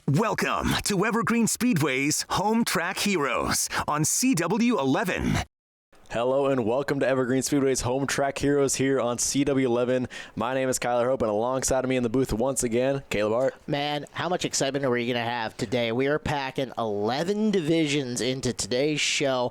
Welcome to Evergreen Speedway's Home Track Heroes on CW11. Hello and welcome to Evergreen Speedway's Home Track Heroes here on CW11. My name is Kyler Hope, and alongside of me in the booth once again, Caleb Hart. Man, how much excitement are we going to have today? We are packing 11 divisions into today's show.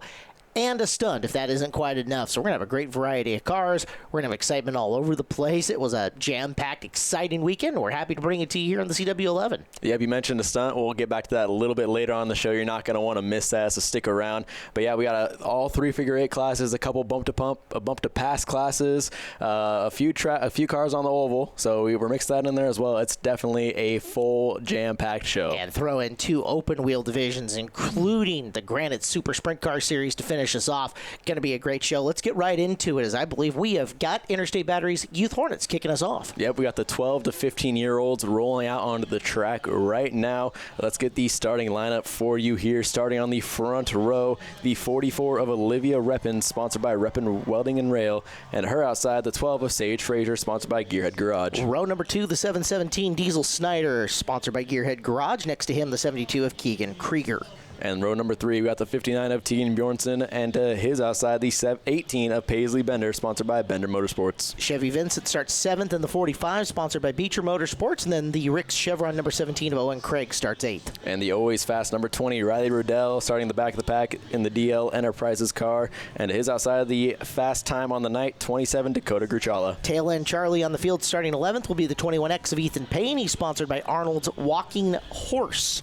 And a stunt, if that isn't quite enough. So we're going to have a great variety of cars. We're going to have excitement all over the place. It was a jam-packed, exciting weekend. We're happy to bring it to you here on the CW11. Yeah, you mentioned a stunt. We'll get back to that a little bit later on in the show. You're not going to want to miss that, so stick around. But yeah, we got all three figure eight classes, a couple bump to pass classes, a few cars on the oval. So we're mixed that in there as well. It's definitely a full jam-packed show. And throw in two open wheel divisions, including the Granite Super Sprint Car Series to finish us off. Going to be a great show. Let's get right into it, as I believe we have got Interstate Batteries Youth Hornets kicking us off. Yep, we got the 12 to 15-year-olds rolling out onto the track right now. Let's get the starting lineup for you here. Starting on the front row, the 44 of Olivia Reppin, sponsored by Reppin Welding and Rail, and her outside, the 12 of Sage Frazier, sponsored by Gearhead Garage. Row number 2, the 717 Diesel Snyder, sponsored by Gearhead Garage. Next to him, the 72 of Keegan Krieger. And row number 3, we got the 59 of Tegan Bjornson, and his outside, the 18 of Paisley Bender, sponsored by Bender Motorsports. Chevy Vincent starts 7th in the 45, sponsored by Beecher Motorsports, and then the Ricks Chevron number 17 of Owen Craig starts 8th. And the always fast number 20, Riley Riddell, starting the back of the pack in the DL Enterprises car, and his outside, the fast time on the night, 27, Dakota Gruchala. Tail end Charlie on the field starting 11th will be the 21X of Ethan Payne. He's sponsored by Arnold's Walking Horse.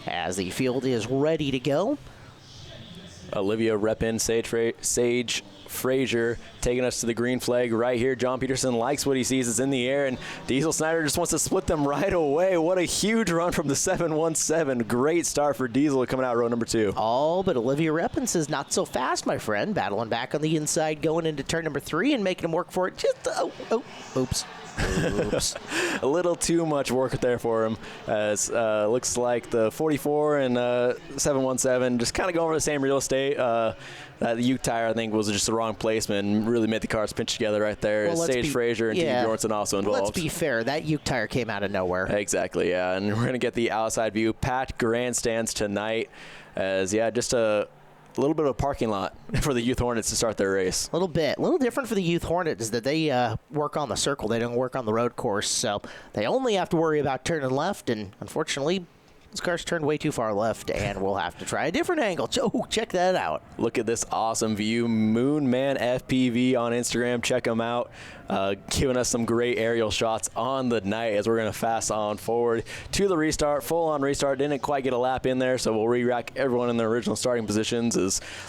As the field is ready to go, Olivia Reppin, Sage Frazier taking us to the green flag right here. John Peterson likes what he sees. It's in the air, and Diesel Snyder just wants to split them right away. What a huge run from the 717. Great start for Diesel coming out row number 2. Oh, but Olivia Reppin says not so fast, my friend. Battling back on the inside, going into turn number 3 and making him work for it. Oops. A little too much work there for him, as looks like the 44 and 717 just kind of going over the same real estate. That Uke tire, I think, was just the wrong placement and really made the cars pinch together right there. Well, Sage Frazier and Tegan Bjornson also involved. Let's be fair. That Uke tire came out of nowhere. Exactly, yeah. And we're going to get the outside view. Packed grandstands tonight, as, yeah, just a little bit of a parking lot for the Youth Hornets to start their race. A little bit. A little different for the Youth Hornets is that they work on the circle. They don't work on the road course, so they only have to worry about turning left, and unfortunately, this car's turned way too far left, and we'll have to try a different angle. Oh, check that out. Look at this awesome view. Moonman FPV on Instagram. Check them out. Giving us some great aerial shots on the night as we're going to fast on forward to the restart. Full-on restart. Didn't quite get a lap in there, so we'll re-rack everyone in their original starting positions.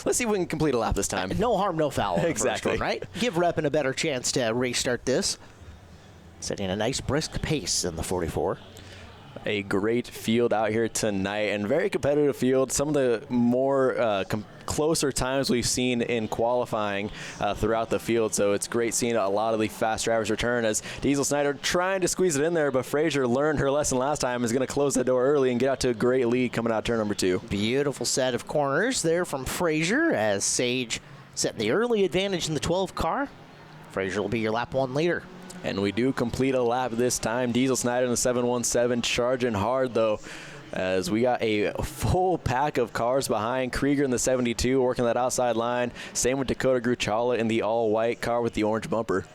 Let's see if we can complete a lap this time. No harm, no foul. Exactly. First one, right? Give Reppin a better chance to restart this. Setting a nice brisk pace in the 44. A great field out here tonight, and very competitive field. Some of the more closer times we've seen in qualifying throughout the field, so it's great seeing a lot of the fast drivers return, as Diesel Snyder trying to squeeze it in there, but Frazier learned her lesson last time, is going to close that door early and get out to a great lead coming out turn number 2. Beautiful set of corners there from Frazier, as Sage setting the early advantage in the 12 car. Frazier will be your lap 1 leader. And we do complete a lap this time. Diesel Snyder in the 717 charging hard, though, as we got a full pack of cars behind. Krieger in the 72 working that outside line. Same with Dakota Gruchala in the all-white car with the orange bumper.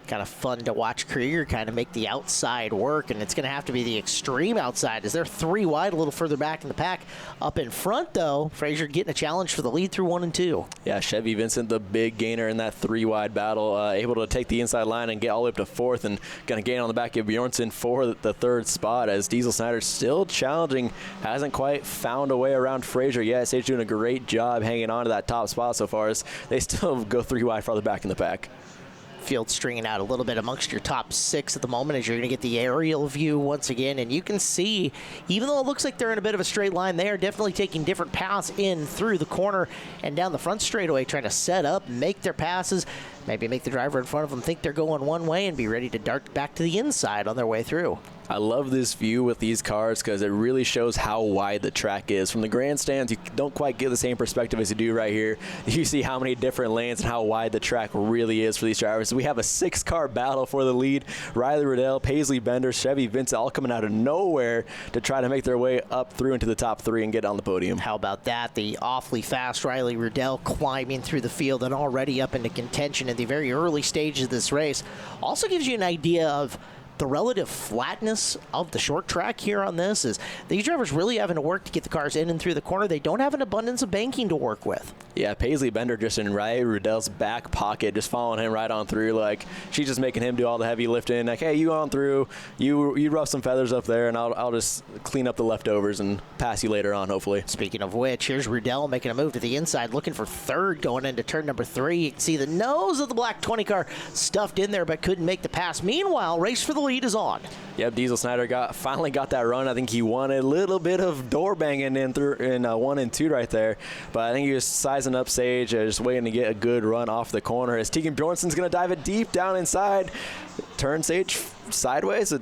Kind of fun to watch Krieger kind of make the outside work, and it's going to have to be the extreme outside as they're 3 wide a little further back in the pack. Up in front, though, Frazier getting a challenge for the lead through 1 and 2. Yeah, Chevy Vincent, the big gainer in that 3-wide battle, able to take the inside line and get all the way up to 4th, and going to gain on the back of Bjornson for the 3rd spot, as Diesel Snyder still challenging, hasn't quite found a way around Frazier yet. Sage doing a great job hanging on to that top spot so far, as they still go 3 wide farther back in the pack. Field stringing out a little bit amongst your top 6 at the moment, as you're going to get the aerial view once again, and you can see, even though it looks like they're in a bit of a straight line, they are definitely taking different paths in through the corner and down the front straightaway, trying to set up, make their passes. maybe make the driver in front of them think they're going one way and be ready to dart back to the inside on their way through. I love this view with these cars because it really shows how wide the track is. From the grandstands, you don't quite get the same perspective as you do right here. You see how many different lanes and how wide the track really is for these drivers. We have a 6-car battle for the lead. Riley Riddell, Paisley Bender, Chevy Vincent all coming out of nowhere to try to make their way up through into the top 3 and get on the podium. How about that? The awfully fast Riley Riddell climbing through the field and already up into contention in the very early stages of this race. Also gives you an idea of the relative flatness of the short track here on this. Is these drivers really having to work to get the cars in and through the corner. They don't have an abundance of banking to work with. Yeah, Paisley Bender just in Riley Riddell's back pocket, just following him right on through. Like, she's just making him do all the heavy lifting. Like, hey, you on through, you rough some feathers up there, and I'll just clean up the leftovers and pass you later on, hopefully. Speaking of which, here's Riddell making a move to the inside, looking for third going into turn number 3. You can see the nose of the black 20 car stuffed in there, but couldn't make the pass. Meanwhile, race for the lead is on. Yep, Diesel Snyder finally got that run. I think he won a little bit of door banging in 1 and 2 right there, but I think he was sizing up Sage, just waiting to get a good run off the corner. As Tegan Bjornson's going to dive it deep down inside, turn Sage sideways.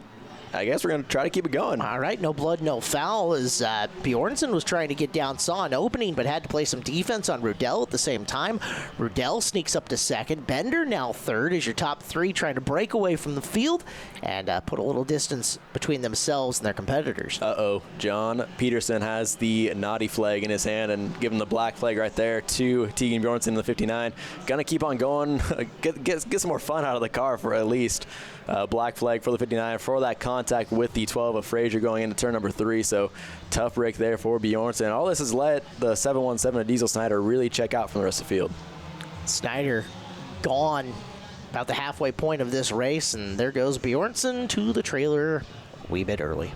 I guess we're going to try to keep it going. All right, no blood, no foul, as Bjornsson was trying to get down, saw an opening, but had to play some defense on Riddell at the same time. Riddell sneaks up to second. Bender now third as your top 3 trying to break away from the field and put a little distance between themselves and their competitors. Uh-oh. John Peterson has the naughty flag in his hand and giving the black flag right there to Tegan Bjornsson in the 59. Gonna keep on going, get some more fun out of the car for at least. Black flag for the 59 for that contact with the 12 of Frazier going into turn number 3. So tough break there for Bjornsson. All this has let the 717 of Diesel Snyder really check out from the rest of the field. Snyder gone about the halfway point of this race, and there goes Bjornsson to the trailer a wee bit early.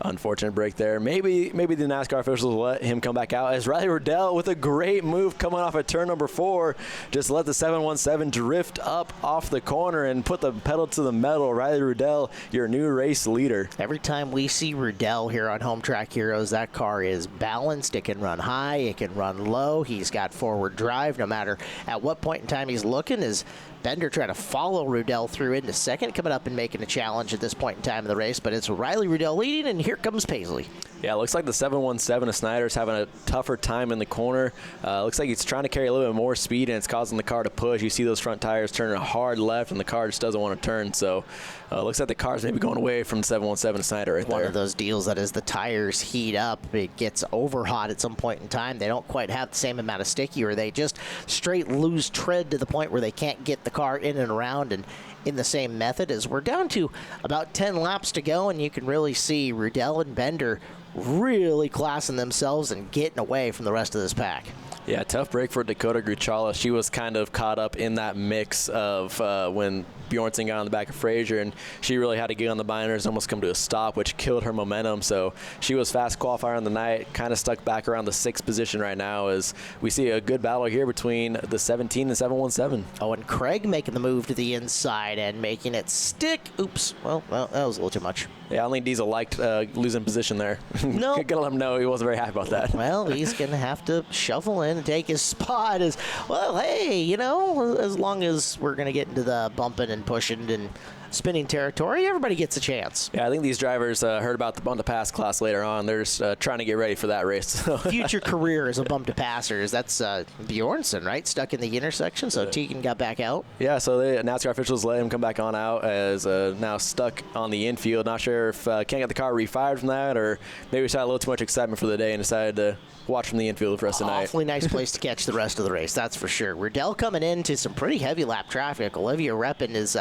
Unfortunate break there. Maybe the NASCAR officials will let him come back out, as Riley Riddell with a great move coming off of turn number 4 just let the 717 drift up off the corner and put the pedal to the metal. Riley Riddell, your new race leader. Every time we see Riddell here on Home Track Heroes, that car is balanced. It can run high, it can run low. He's got forward drive no matter at what point in time he's looking. Is Bender trying to follow Riddell through into second, coming up and making a challenge at this point in time of the race, but it's Riley Riddell leading, and here comes Paisley. Yeah, it looks like the 717 of Snyder's having a tougher time in the corner. Looks like he's trying to carry a little bit more speed, and it's causing the car to push. You see those front tires turning hard left, and the car just doesn't want to turn. So looks like the car's maybe going away from 717 of Snyder right there. One of those deals that as the tires heat up, it gets over hot at some point in time. They don't quite have the same amount of sticky, or they just straight lose tread to the point where they can't get the car in and around. And in the same method, as we're down to about 10 laps to go, and you can really see Riddell and Bender really classing themselves and getting away from the rest of this pack. Yeah, tough break for Dakota Gruchala. She was kind of caught up in that mix of when Bjornsson got on the back of Frazier, and she really had to get on the binders, almost come to a stop, which killed her momentum. So she was fast qualifier on the night, kind of stuck back around the 6th position right now, as we see a good battle here between the 17 and 717. Oh, and Craig making the move to the inside and making it stick. Oops. Well, that was a little too much. Yeah, I don't think Diesel liked losing position there. No. Gotta let him know he wasn't very happy about that. Well, he's going to have to shuffle in and take his spot. As well, hey, you know, as long as we're going to get into the bumping and pushing and spinning territory, everybody gets a chance. Yeah, I think these drivers heard about the bump to pass class later on. They're just trying to get ready for that race. Future career as a bump to passers. That's Bjornsson, right? Stuck in the intersection, so Tegan got back out. Yeah, so the NASCAR officials let him come back on out, as now stuck on the infield. Not sure if can't get the car refired from that, or maybe just had a little too much excitement for the day and decided to watch from the infield for the rest of the night. Awfully nice place to catch the rest of the race, that's for sure. Riddell coming into some pretty heavy lap traffic. Olivia Reppin is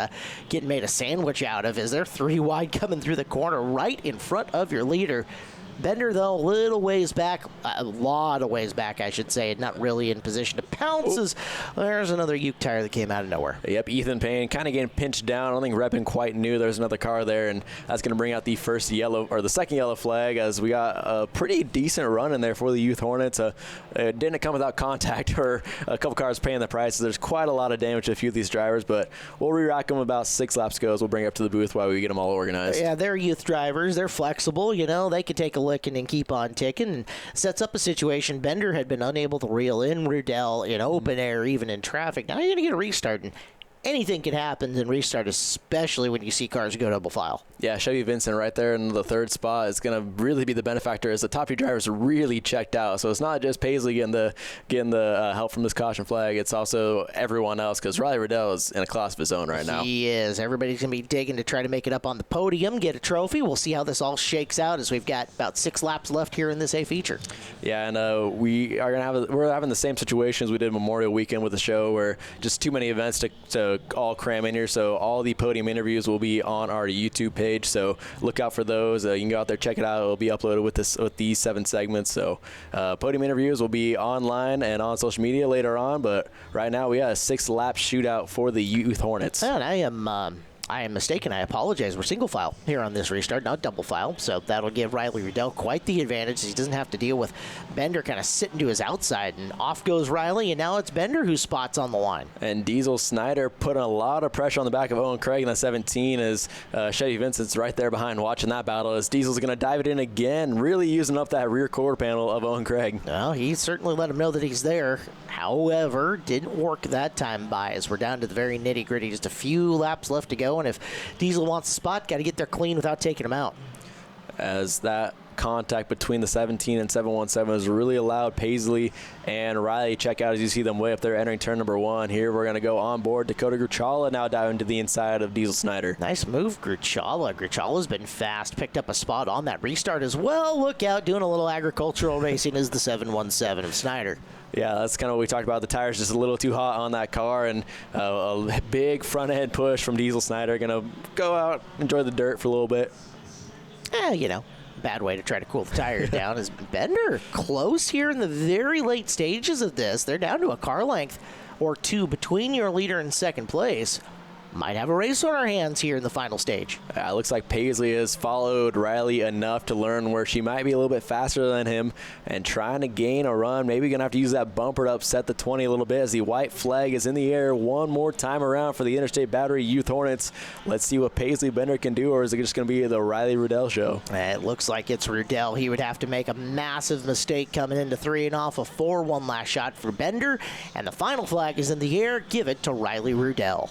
getting made a sandwich out of as they're 3 wide coming through the corner right in front of your leader. Bender, though, a little ways back, a lot of ways back, I should say, not really in position to pounce. As there's another Uke tire that came out of nowhere. Yep, Ethan Payne kind of getting pinched down. I don't think Reppin quite knew there was another car there, and that's going to bring out the first yellow, or the second yellow flag, as we got a pretty decent run in there for the Youth Hornets. It didn't come without contact, or a couple cars paying the price. So there's quite a lot of damage to a few of these drivers, but we'll re-rack them about 6 laps goes. We'll bring it up to the booth while we get them all organized. Yeah, they're youth drivers. They're flexible. You know, they could take a clicking and keep on ticking, and sets up a situation. Bender had been unable to reel in Rudell in open air, even in traffic. Now you're going to get a restart, and anything can happen in restart, especially when you see cars go double file. Yeah, Chevy Vincent right there in the third spot is going to really be the benefactor as the top two drivers really checked out. So it's not just Paisley getting the help from this caution flag. It's also everyone else because Riley Riddell is in a class of his own right now. He is. Everybody's going to be digging to try to make it up on the podium, get a trophy. We'll see how this all shakes out as we've got about 6 laps left here in this A feature. Yeah, and we're having the same situation as we did Memorial Weekend with the show, where just too many events to all cram in here. So all the podium interviews will be on our YouTube page. So look out for those. You can go out there, check it out. It'll be uploaded with these 7 segments. So podium interviews will be online and on social media later on. But right now we got a 6-lap shootout for the Youth Hornets. And I am mistaken. I apologize. We're single file here on this restart, not double file. So that'll give Riley Riddell quite the advantage. He doesn't have to deal with Bender kind of sitting to his outside. And off goes Riley, and now it's Bender whose spot's on the line. And Diesel Snyder putting a lot of pressure on the back of Owen Craig in the 17 as Chevy Vincent's right there behind watching that battle as Diesel's going to dive it in again, really using up that rear quarter panel of Owen Craig. Well, he certainly let him know that he's there. However, didn't work that time by as we're down to the very nitty-gritty. Just a few laps left to go, and if Diesel wants the spot, got to get there clean without taking him out. As that contact between the 17 and 717 has really allowed Paisley and Riley check out as you see them way up there entering turn number 1. Here we're going to go on board. Dakota Gruchala now diving to the inside of Diesel Snyder. Nice move, Gruchala. Gruchala's been fast, picked up a spot on that restart as well. Look out, doing a little agricultural racing is the 717 of Snyder. Yeah, that's kind of what we talked about. The tires just a little too hot on that car, and a big front end push from Diesel Snyder. Going to go out, enjoy the dirt for a little bit. Bad way to try to cool the tires down is Bender close here in the very late stages of this. They're down to a car length or 2 between your leader and second place. Might have a race on our hands here in the final stage. It looks like Paisley has followed Riley enough to learn where she might be a little bit faster than him and trying to gain a run. Maybe going to have to use that bumper to upset the 20 a little bit as the white flag is in the air one more time around for the Interstate Battery Youth Hornets. Let's see what Paisley Bender can do, or is it just going to be the Riley Riddell show? It looks like it's Riddell. He would have to make a massive mistake coming into 3 and off a 4. One last shot for Bender, and the final flag is in the air. Give it to Riley Riddell.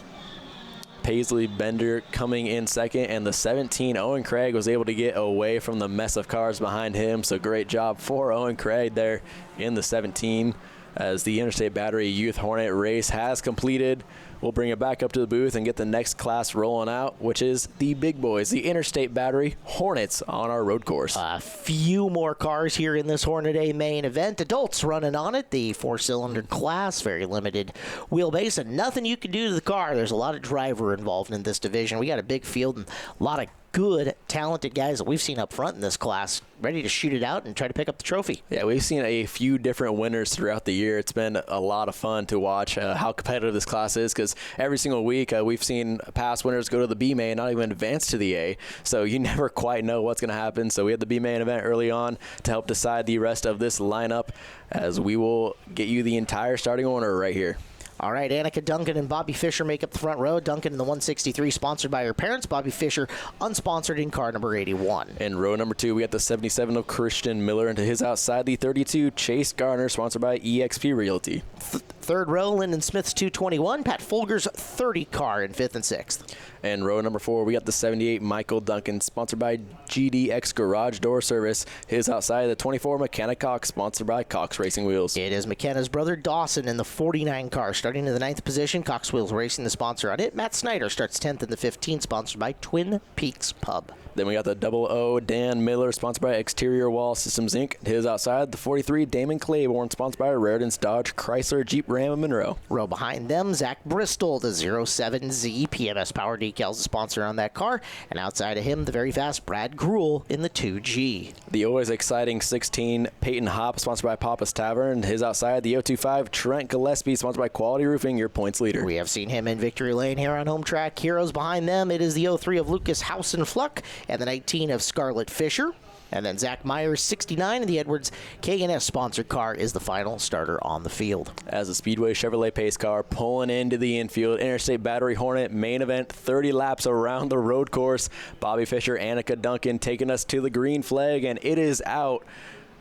Paisley Bender coming in second, and the 17, Owen Craig, was able to get away from the mess of cars behind him. So great job for Owen Craig there in the 17 as the Interstate Battery Youth Hornet race has completed. We'll bring it back up to the booth and get the next class rolling out, which is the big boys, the Interstate Battery Hornets on our road course. A few more cars here in this Hornet A main event. Adults running on it, the 4-cylinder class, very limited wheelbase, and nothing you can do to the car. There's a lot of driver involved in this division. We got a big field and a lot of good, talented guys that we've seen up front in this class, ready to shoot it out and try to pick up the trophy. Yeah, we've seen a few different winners throughout the year. It's been a lot of fun to watch how competitive this class is, because every single week we've seen past winners go to the B main, not even advance to the A. So you never quite know what's going to happen. So we had the B main event early on to help decide the rest of this lineup, as we will get you the entire starting order right here. All right, Annika Duncan and Bobby Fisher make up the front row. Duncan in the 163, sponsored by her parents. Bobby Fisher, unsponsored in car number 81. In row number 2, we got the 77 of Christian Miller, and to his outside, the 32, Chase Garner, sponsored by eXp Realty. Third row, Lyndon Smith's 221. Pat Folger's 30 car in 5th and 6th. And row number 4, we got the 78 Michael Duncan, sponsored by GDX Garage Door Service. His outside, the 24 McKenna Cox, sponsored by Cox Racing Wheels. It is McKenna's brother Dawson in the 49 car, starting in the 9th position. Cox Wheels Racing, the sponsor on it. Matt Snyder starts 10th in the 15, sponsored by Twin Peaks Pub. Then we got the 00 Dan Miller, sponsored by Exterior Wall Systems Inc. His outside, the 43 Damon Claiborne, sponsored by Raritan's Dodge Chrysler Jeep Ram and Monroe. Row behind them, Zach Bristol, the 07Z PMS Power Decals, the sponsor on that car. And outside of him, the very fast Brad Gruel in the 2G. The always exciting 16 Peyton Hopp, sponsored by Papa's Tavern. His outside, the 025 Trent Gillespie, sponsored by Quality Roofing, your points leader. We have seen him in victory lane here on Home Track Heroes. Behind them, it is the 03 of Lucas House and Fluck and the 19 of Scarlett Fisher. And then Zach Myers, 69, in the Edwards K&S sponsored car is the final starter on the field. As the Speedway Chevrolet pace car pulling into the infield, Interstate Battery Hornet main event, 30 laps around the road course. Bobby Fischer, Annika Duncan taking us to the green flag, and it is out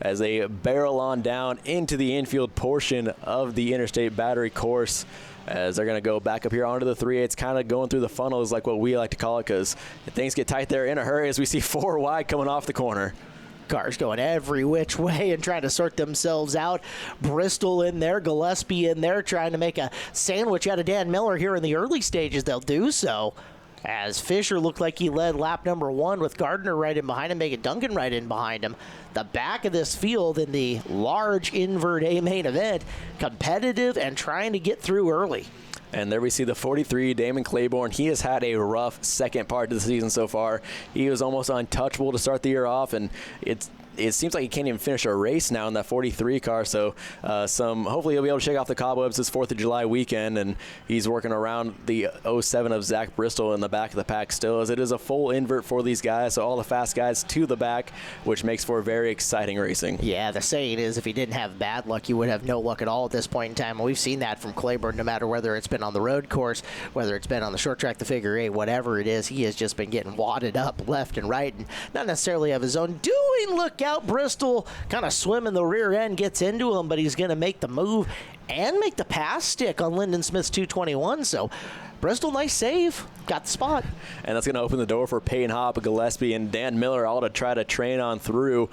as they barrel on down into the infield portion of the Interstate Battery course, as they're going to go back up here onto the 3/8, kind of going through the funnel is like what we like to call it, because things get tight there in a hurry as we see 4 wide coming off the corner. Cars going every which way and trying to sort themselves out. Bristol in there, Gillespie in there, trying to make a sandwich out of Dan Miller here in the early stages. They'll do so, as Fischer looked like he led lap number 1 with Gardner right in behind him, Megan Duncan right in behind him. The back of this field in the large invert A main event, competitive and trying to get through early. And there we see the 43, Damon Claiborne. He has had a rough second part of the season so far. He was almost untouchable to start the year off, and it seems like he can't even finish a race now in that 43 car. So hopefully he'll be able to shake off the cobwebs this 4th of July weekend, and he's working around the 07 of Zach Bristol in the back of the pack still, as it is a full invert for these guys. So all the fast guys to the back, which makes for very exciting racing. Yeah, the saying is if he didn't have bad luck, you would have no luck at all at this point in time. And we've seen that from Claiborne, no matter whether it's been on the road course, whether it's been on the short track, the figure eight, whatever it is, he has just been getting wadded up left and right, and not necessarily of his own doing. Look out, Bristol kind of swimming the rear end, gets into him, but he's going to make the move and make the pass stick on Lyndon Smith's 221. So Bristol, nice save. Got the spot. And that's going to open the door for Peyton Hopp, Gillespie, and Dan Miller all to try to train on through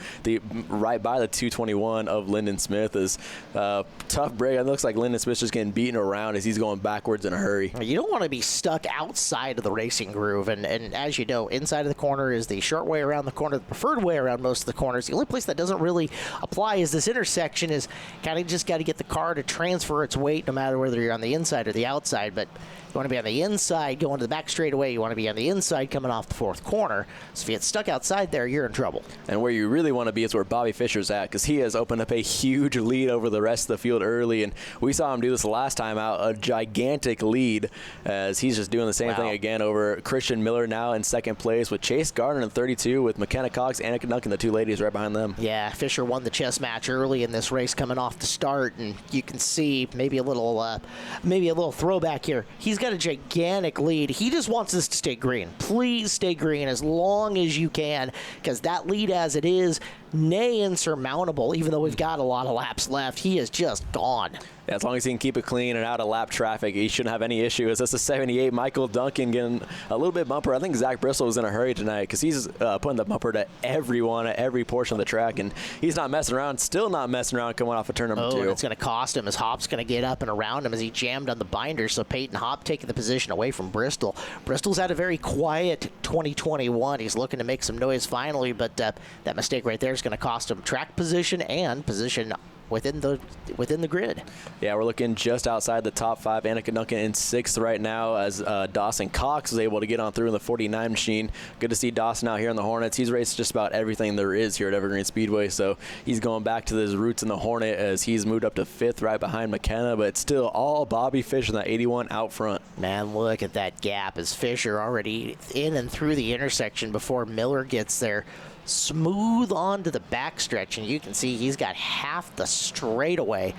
right by the 221 of Lyndon Smith. Is tough break. It looks like Lyndon Smith's just getting beaten around as he's going backwards in a hurry. You don't want to be stuck outside of the racing groove. And as you know, inside of the corner is the short way around the corner, the preferred way around most of the corners. The only place that doesn't really apply is this intersection. Is kind of just got to get the car to transfer its weight no matter whether you're on the inside or the outside. But you want to be on the inside going to the back straightaway. You want to be on the inside coming off the 4th corner. So if you get stuck outside there, you're in trouble. And where you really want to be is where Bobby Fischer's at, because he has opened up a huge lead over the rest of the field early. And we saw him do this last time out, a gigantic lead, as he's just doing the same thing again over Christian Miller now in 2nd place with Chase Gardner in 32 with McKenna Cox, Annika Duncan, the 2 ladies right behind them. Yeah, Fischer won the chess match early in this race coming off the start, and you can see maybe a little throwback here. He's got a gigantic lead. He just wants this to stay green. Please stay green as long as you can, because that lead as it is, nay insurmountable, even though we've got a lot of laps left. He is just gone. Yeah, as long as he can keep it clean and out of lap traffic, he shouldn't have any issues. That's a 78. Michael Duncan getting a little bit bumper. I think Zach Bristol was in a hurry tonight because he's putting the bumper to everyone at every portion of the track, and he's not messing around, still not messing around coming off of turn number 2. And it's going to cost him as Hopp's going to get up and around him as he jammed on the binder. So Peyton Hopp taking the position away from Bristol. Bristol's had a very quiet 2021. He's looking to make some noise finally, but that mistake right there is going to cost him track position and position within the grid. Yeah, we're looking just outside the top 5. Annika Duncan in 6th right now, as Dawson Cox is able to get on through in the 49 machine. Good to see Dawson out here in the Hornets. He's raced just about everything there is here at Evergreen Speedway, so he's going back to his roots in the Hornet as he's moved up to 5th right behind McKenna, but still all Bobby Fischer in that 81 out front. Man, look at that gap as Fischer already in and through the intersection before Miller gets there. Smooth onto the backstretch, and you can see he's got half the straightaway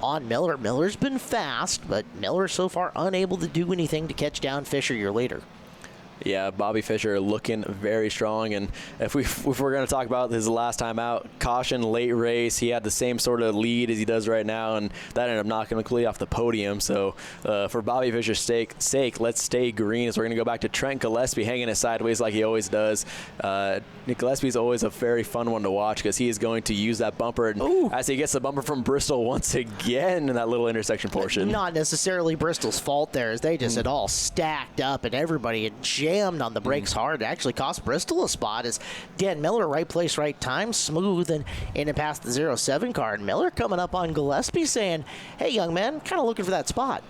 on Miller. Miller's been fast, but Miller so far unable to do anything to catch down Fischer, your leader. Yeah, Bobby Fischer looking very strong, and if we're going to talk about his last time out, caution late race, he had the same sort of lead as he does right now, and that ended up knocking him clearly off the podium. So for Bobby Fischer's sake, let's stay green as we're going to go back to Trent Gillespie hanging it sideways like he always does. Gillespie's always a very fun one to watch because he is going to use that bumper, and as he gets the bumper from Bristol once again in that little intersection portion. Not necessarily Bristol's fault there, as they just had all stacked up and everybody had jammed on the brakes hard. It actually cost Bristol a spot as Dan Miller, right place, right time, smooth and in and past the 07 car. And Miller coming up on Gillespie saying, hey, young man, kind of looking for that spot.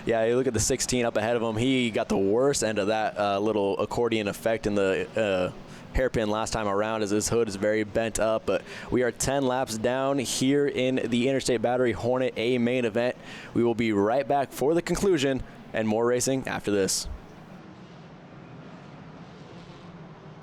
Yeah, you look at the 16 up ahead of him. He got the worst end of that little accordion effect in the hairpin last time around as his hood is very bent up. But we are 10 laps down here in the Interstate Battery Hornet A main event. We will be right back for the conclusion and more racing after this.